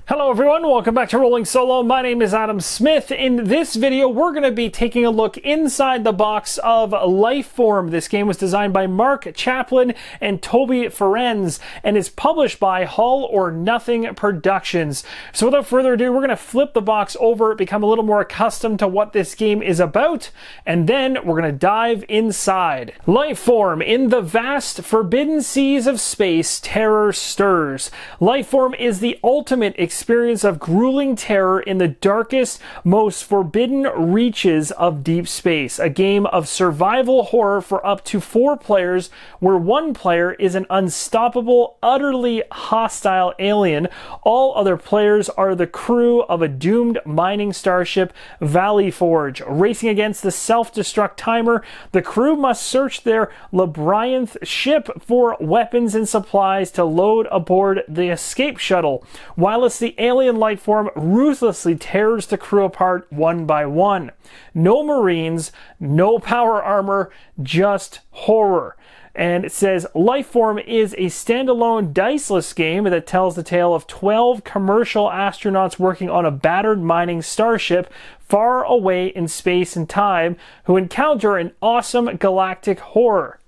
Hello everyone, welcome back to Rolling Solo. My name is Adam Smith. In this video, we're going to be taking a look inside the box of Lifeform. This game was designed by Mark Chaplin and Toby Farrands and is published by All or Nothing Productions. So without further ado, we're going to flip the box over, become a little more accustomed to what this game is about, and then we're going to dive inside. Lifeform. In the vast, forbidden seas of space, terror stirs. Lifeform is the ultimate experience of grueling terror in the darkest, most forbidden reaches of deep space. A game of survival horror for up to 4 players, where one player is an unstoppable, utterly hostile alien. All other players are the crew of a doomed mining starship, Valley Forge. Racing against the self-destruct timer, the crew must search their labyrinth ship for weapons and supplies to load aboard the escape shuttle, whilst the alien lifeform ruthlessly tears the crew apart one by one. No Marines, no power armor, just horror. And it says Lifeform is a standalone diceless game that tells the tale of 12 commercial astronauts working on a battered mining starship far away in space and time who encounter an awesome galactic horror.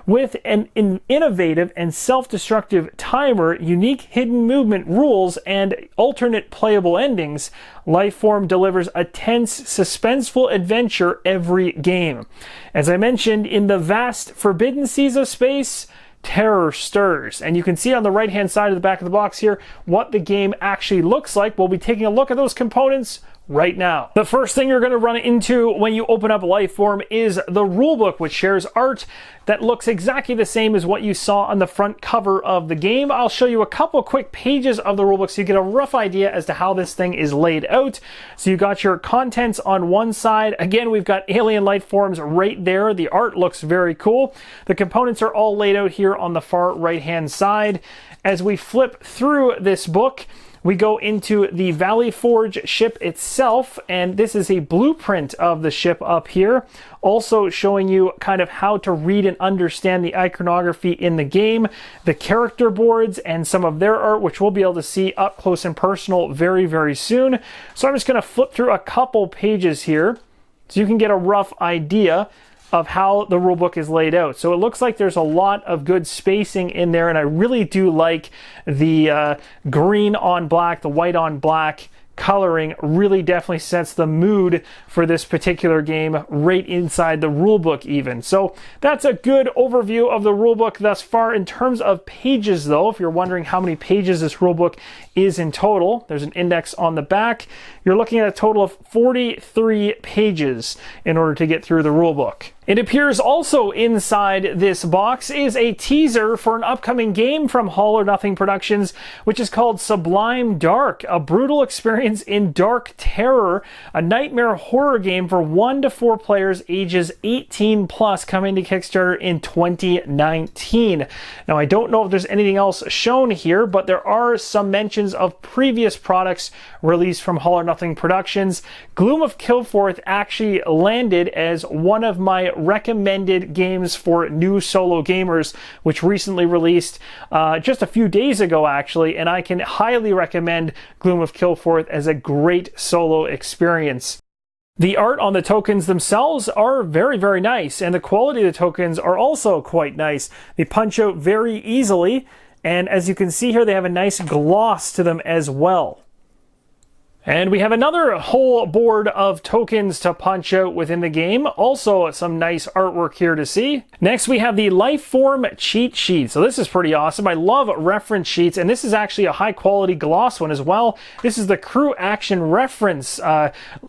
With an innovative and self-destructive timer, unique hidden movement rules, and alternate playable endings, Lifeform delivers a tense, suspenseful adventure every game. As I mentioned, in the vast, forbidden seas of space, terror stirs. And you can see on the right-hand side of the back of the box here what the game actually looks like. We'll be taking a look at those components right now. The first thing you're going to run into when you open up Lifeform is the rulebook, which shares art that looks exactly the same as what you saw on the front cover of the game. I'll show you a couple quick pages of the rulebook so you get a rough idea as to how this thing is laid out. So you got your contents on one side. Again, we've got alien lifeforms right there. The art looks very cool. The components are all laid out here on the far right-hand side. As we flip through this book, we go into the Valley Forge ship itself, and this is a blueprint of the ship up here, also showing you kind of how to read and understand the iconography in the game, the character boards, and some of their art, which we'll be able to see up close and personal very, very soon. So I'm just going to flip through a couple pages here so you can get a rough idea of how the rulebook is laid out. So it looks like there's a lot of good spacing in there, and I really do like the green on black, the white on black coloring really definitely sets the mood for this particular game right inside the rulebook even. So that's a good overview of the rulebook thus far. In terms of pages though, if you're wondering how many pages this rulebook is in total, there's an index on the back. You're looking at a total of 43 pages in order to get through the rulebook. It appears also inside this box is a teaser for an upcoming game from All or Nothing Productions, which is called Sublime Dark, a brutal experience in dark terror, a nightmare horror game for 1 to 4 players ages 18 plus, coming to Kickstarter in 2019. Now, I don't know if there's anything else shown here, but there are some mentions of previous products released from All or Nothing Productions. Gloom of Kilforth actually landed as one of my recommended games for new solo gamers, which recently released just a few days ago actually, and I can highly recommend Gloom of Kilforth as a great solo experience. The art on the tokens themselves are very, very nice, and the quality of the tokens are also quite nice. They punch out very easily, and as you can see here, they have a nice gloss to them as well. And we have another whole board of tokens to punch out within the game. Also some nice artwork here to see. Next we have the Lifeform cheat sheet. So this is pretty awesome. I love reference sheets, and this is actually a high quality gloss one as well. This is the crew action reference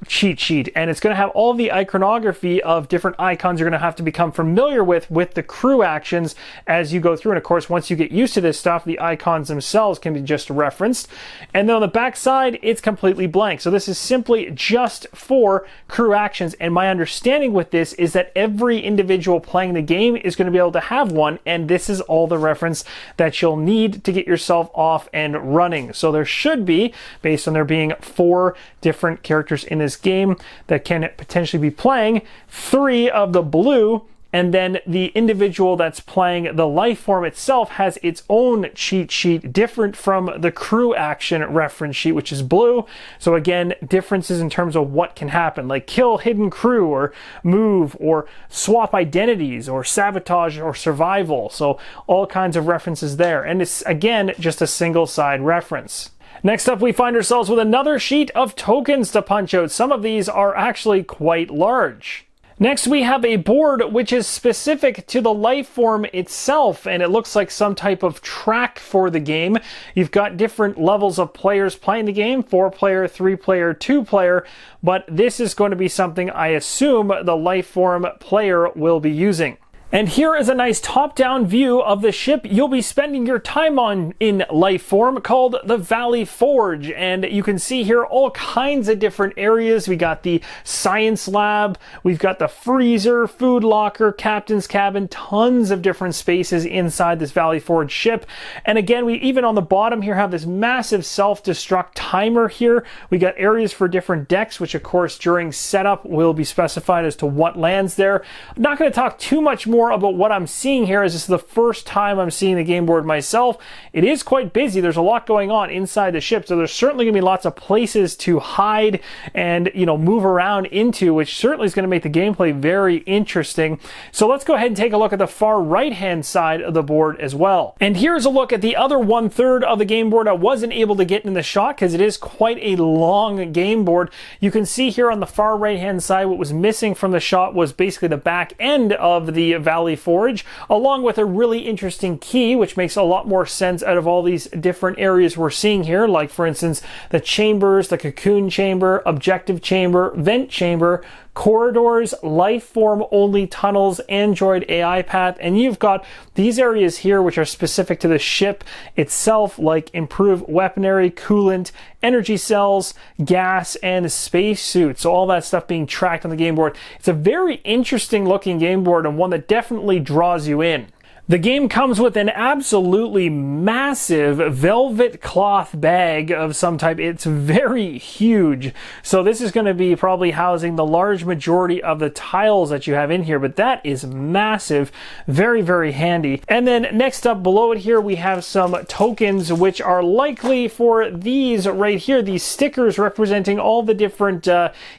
cheat sheet, and it's going to have all the iconography of different icons you're going to have to become familiar with the crew actions as you go through. And of course, once you get used to this stuff, the icons themselves can be just referenced. And then on the back side, it's completely blank. So this is simply just for crew actions, and my understanding with this is that every individual playing the game is going to be able to have one, and this is all the reference that you'll need to get yourself off and running. So there should be, based on there being 4 different characters in this game that can potentially be playing, 3 of the blue and then the individual that's playing the Lifeform itself has its own cheat sheet, different from the crew action reference sheet, which is blue. So again, differences in terms of what can happen, like kill hidden crew, or move, or swap identities, or sabotage, or survival. So all kinds of references there. And it's, again, just a single side reference. Next up, we find ourselves with another sheet of tokens to punch out. Some of these are actually quite large. Next, we have a board which is specific to the Lifeform itself, and it looks like some type of track for the game. You've got different levels of players playing the game, 4-player, 3-player, 2-player, but this is going to be something I assume the Lifeform player will be using. And here is a nice top-down view of the ship you'll be spending your time on in Lifeform, called the Valley Forge. And you can see here all kinds of different areas. We got the science lab, we've got the freezer, food locker, captain's cabin, tons of different spaces inside this Valley Forge ship. And again, we even on the bottom here have this massive self-destruct timer here. We got areas for different decks, which of course during setup will be specified as to what lands there. I'm not going to talk too much more about what I'm seeing here, as this is the first time I'm seeing the game board myself. It is quite busy. There's a lot going on inside the ship, so there's certainly going to be lots of places to hide and, you know, move around into, which certainly is going to make the gameplay very interesting. So let's go ahead and take a look at the far right hand side of the board as well. And here's a look at the other 1/3 of the game board I wasn't able to get in the shot because it is quite a long game board. You can see here on the far right hand side what was missing from the shot was basically the back end of the Valley Forge, along with a really interesting key, which makes a lot more sense out of all these different areas we're seeing here, like for instance the chambers, the cocoon chamber, objective chamber, vent chamber, corridors, Lifeform only tunnels, Android AI path, and you've got these areas here which are specific to the ship itself, like improved weaponry, coolant, energy cells, gas, and space suits. So all that stuff being tracked on the game board. It's a very interesting looking game board, and one that definitely draws you in. The game comes with an absolutely massive velvet cloth bag of some type. It's very huge. So this is going to be probably housing the large majority of the tiles that you have in here, but that is massive. Very, very handy. And then next up below it here, we have some tokens, which are likely for these right here, these stickers representing all the different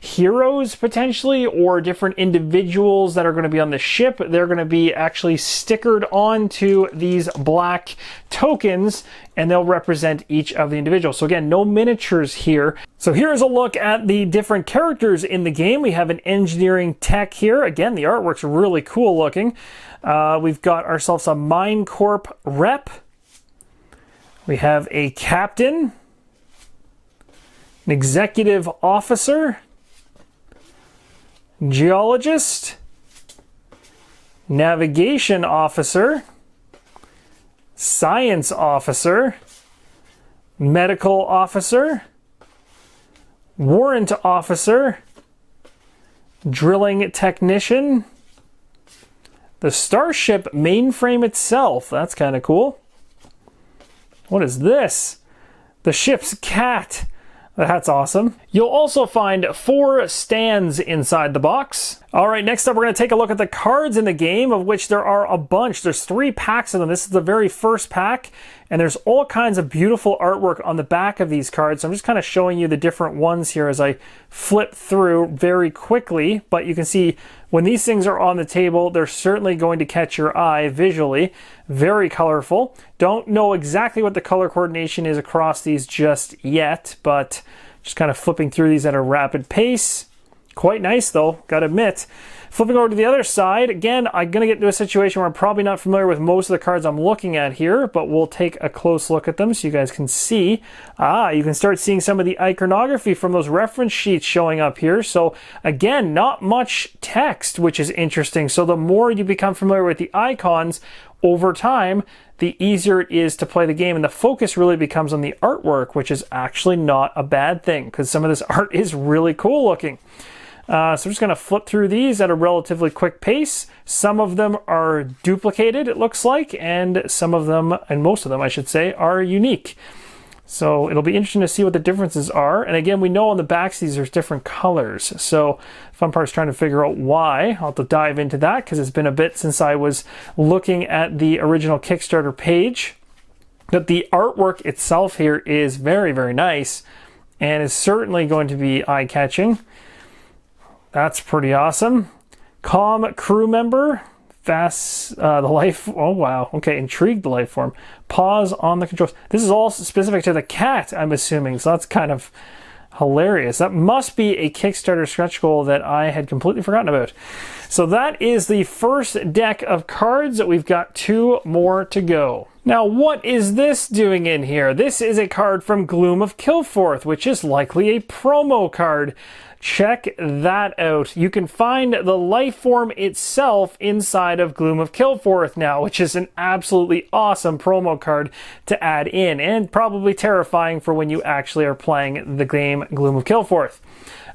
heroes potentially, or different individuals that are going to be on the ship. They're going to be actually stickered onto these black tokens, and they'll represent each of the individuals. So again, no miniatures here. So here's a look at the different characters in the game. We have an engineering tech here. Again, the artwork's really cool looking. We've got ourselves a MineCorp rep. We have a captain, an executive officer, geologist, navigation officer, science officer, medical officer, warrant officer, drilling technician, the starship mainframe itself. That's kind of cool. What is this? The ship's cat. That's awesome. You'll also find 4 stands inside the box. All right, next up we're going to take a look at the cards in the game, of which there are a bunch. There's 3 packs of them. This is the very first pack, and there's all kinds of beautiful artwork on the back of these cards. So I'm just kind of showing you the different ones here as I flip through very quickly, but you can see when these things are on the table, they're certainly going to catch your eye visually. Very colorful. Don't know exactly what the color coordination is across these just yet, but just kind of flipping through these at a rapid pace. Quite nice though, gotta admit. Flipping over to the other side, again, I'm going to get into a situation where I'm probably not familiar with most of the cards I'm looking at here, but we'll take a close look at them so you guys can see. You can start seeing some of the iconography from those reference sheets showing up here. So again, not much text, which is interesting. So the more you become familiar with the icons over time, the easier it is to play the game, and the focus really becomes on the artwork, which is actually not a bad thing, because some of this art is really cool looking. So I'm just going to flip through these at a relatively quick pace. Some of them are duplicated, it looks like, and some of them, and most of them I should say, are unique. So it'll be interesting to see what the differences are. And again, we know on the backs these are different colors. So fun part is trying to figure out why. I'll have to dive into that because it's been a bit since I was looking at the original Kickstarter page. But the artwork itself here is very, very nice and is certainly going to be eye-catching. That's pretty awesome. Calm crew member. Fast, the life, oh wow, okay, intrigued the life form. Pause on the controls. This is all specific to the cat, I'm assuming, so that's kind of hilarious. That must be a Kickstarter stretch goal that I had completely forgotten about. So that is the first deck of cards. We've got 2 more to go. Now, what is this doing in here? This is a card from Gloom of Kilforth, which is likely a promo card. Check that out. You can find the Lifeform itself inside of Gloom of Kilforth now, which is an absolutely awesome promo card to add in, and probably terrifying for when you actually are playing the game Gloom of Kilforth.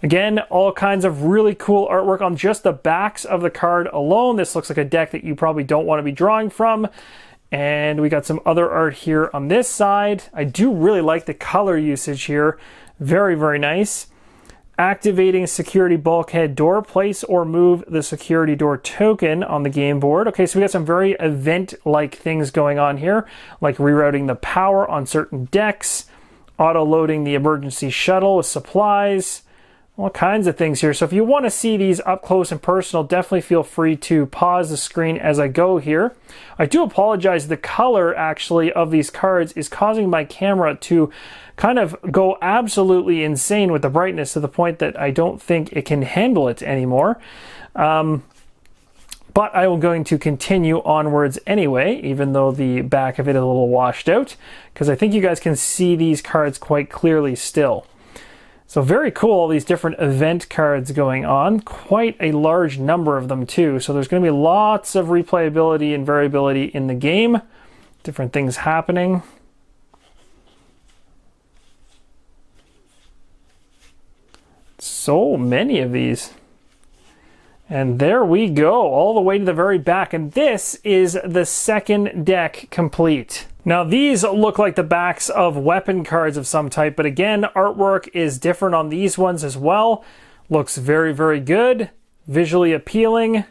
Again, all kinds of really cool artwork on just the backs of the card alone. This looks like a deck that you probably don't want to be drawing from. And we got some other art here on this side. I do really like the color usage here. Very, very nice. Activating security bulkhead door. Place or move the security door token on the game board. Okay, so we got some very event-like things going on here, like rerouting the power on certain decks, auto-loading the emergency shuttle with supplies, all kinds of things here. So if you want to see these up close and personal, definitely feel free to pause the screen as I go here. I do apologize. The color actually of these cards is causing my camera to kind of go absolutely insane with the brightness to the point that I don't think it can handle it anymore. But I am going to continue onwards anyway, even though the back of it is a little washed out, because I think you guys can see these cards quite clearly still. So very cool, all these different event cards going on. Quite a large number of them too. So there's going to be lots of replayability and variability in the game. Different things happening. So many of these. And there we go, all the way to the very back. And this is the second deck complete. Now these look like the backs of weapon cards of some type, but again, artwork is different on these ones as well. Looks very, very good. Visually appealing.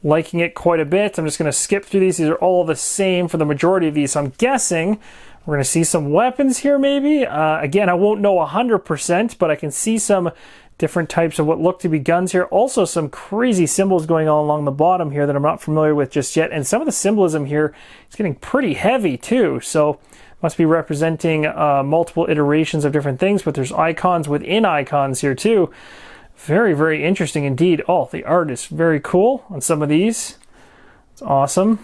Liking it quite a bit. I'm just going to skip through these. These are all the same for the majority of these. So I'm guessing we're going to see some weapons here maybe. Again, I won't know 100%, but I can see some different types of what look to be guns here. Also some crazy symbols going on along the bottom here that I'm not familiar with just yet. And some of the symbolism here is getting pretty heavy too. So must be representing multiple iterations of different things, but there's icons within icons here too. Very, very interesting indeed. Oh, the art is very cool on some of these. It's awesome.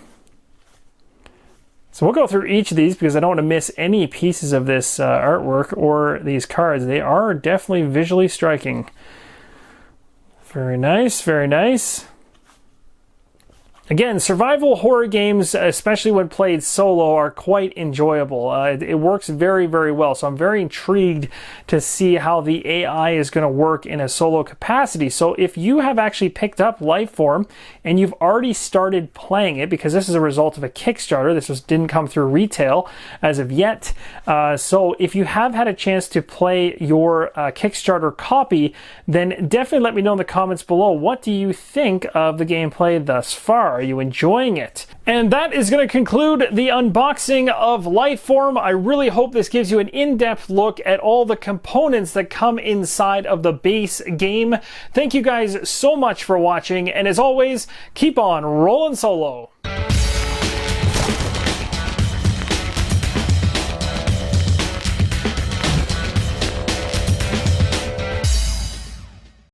So we'll go through each of these because I don't want to miss any pieces of this artwork or these cards. They are definitely visually striking. Very nice, very nice. Again, survival horror games, especially when played solo, are quite enjoyable. It works very, very well. So I'm very intrigued to see how the AI is going to work in a solo capacity. So if you have actually picked up Lifeform and you've already started playing it, because this is a result of a Kickstarter, this didn't come through retail as of yet. So if you have had a chance to play your Kickstarter copy, then definitely let me know in the comments below. What do you think of the gameplay thus far? Are you enjoying it? And that is going to conclude the unboxing of Lifeform. I really hope this gives you an in-depth look at all the components that come inside of the base game. Thank you guys so much for watching, and as always, keep on rolling solo.